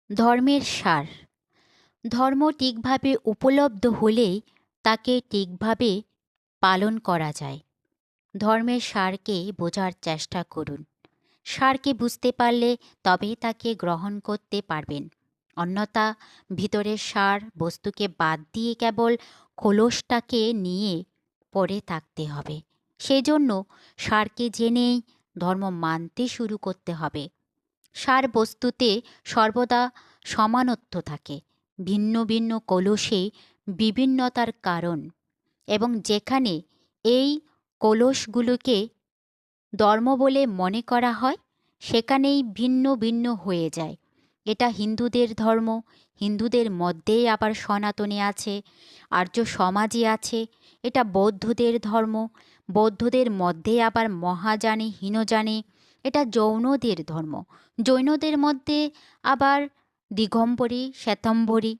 ধর্মের সার। ধর্ম ঠিকভাবে উপলব্ধ হলেই তাকে ঠিকভাবে পালন করা যায়। ধর্মের সারকে বোঝার চেষ্টা করুন। সারকে বুঝতে পারলে তবেই তাকে গ্রহণ করতে পারবেন। অন্যথা ভিতরের সার বস্তুকে বাদ দিয়ে কেবল খোলসটাকে নিয়ে পড়ে থাকতে হবে। সেজন্য সারকে জেনেই ধর্ম মানতে শুরু করতে হবে। সার বস্তুতে সর্বদা সমানত্ব থাকে, ভিন্ন ভিন্ন কলসে বিভিন্নতার কারণ, এবং যেখানে এই কলসগুলোকে ধর্ম বলে মনে করা হয় সেখানেই ভিন্ন ভিন্ন হয়ে যায়। এটা হিন্দুদের ধর্ম, হিন্দুদের মধ্যেই আবার সনাতনে আছে, আর্য সমাজে আছে। এটা বৌদ্ধদের ধর্ম, বৌদ্ধদের মধ্যে আবার মহাযানে হীনযানে। এটা জৈনদের ধর্ম, জৈনদের মধ্যে আবার দিগম্বরী শ্বেতাম্বরী।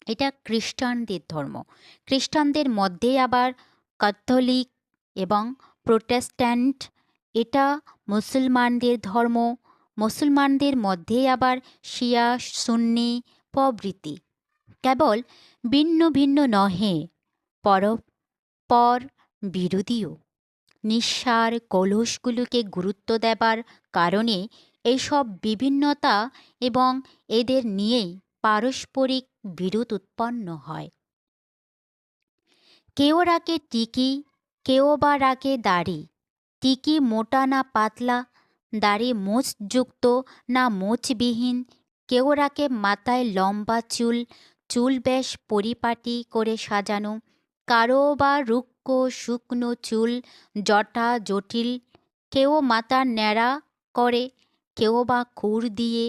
এটা খ্রিস্টানদের ধর্ম, খ্রিস্টানদের মধ্যে আবার ক্যাথলিক এবং প্রোটেস্ট্যান্ট। এটা মুসলমানদের ধর্ম, মুসলমানদের মধ্যে আবার শিয়া সুন্নি প্রভৃতি। কেবল ভিন্ন ভিন্ন নহে, পরস্পর বিরোধীও। নিঃসার কলসগুলোকে গুরুত্ব দেবার কারণে এইসব বিভিন্নতা এবং এদের নিয়েই পারস্পরিক বিরোধ উৎপন্ন হয়। কেউ রাখে টিকি, কেউ বা রাখে দাড়ি। টিকি মোটা না পাতলা, দাড়ি মোচযুক্ত না মোচবিহীন। কেউ রাখে মাথায় লম্বা চুল, চুল বেশ পরিপাটি করে সাজানো। কারো বা রুক্ষ শুকনো চুল, জটা জটিল। কেউ মাথা ন্যাড়া করে, কেউ বা খুর দিয়ে,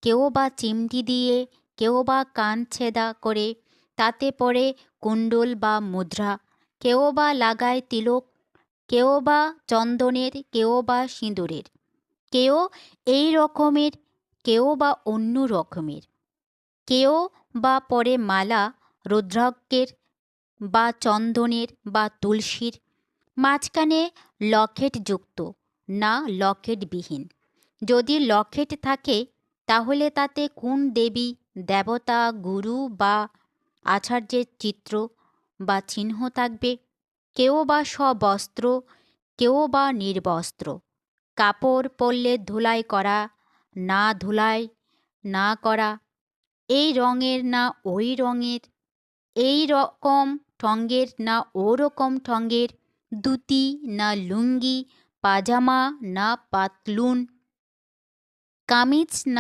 কেউ বা চিমটি দিয়ে, কেউ বা কান ছেদা করে, তাতে পড়ে কুণ্ডল বা মুদ্রা। কেউ বা লাগায় তিলক, কেউ বা চন্দনের, কেউ বা সিঁদুরের। কেউ এই রকমের, কেউ বা অন্য রকমের। কেউ বা পরে মালা রুদ্রাক্ষের বা চন্দনের বা তুলসীর। মাঝখানে লকেট যুক্ত না লকেটবিহীন। যদি লকেট থাকে তাহলে তাতে কোন দেবী দেবতা গুরু বা আচার্যের চিত্র বা চিহ্ন থাকবে। কেউ বা সবস্ত্র, কেউ বা নির্বস্ত্র। কাপড় পরলে ধুলাই করা না ধুলাই না করা, এই রঙের না ওই রঙের, এই রকম ঢঙের না ও রকম ঢঙের, ধুতি না লুঙ্গি, পাজামা না পাতলুন, কামিজ না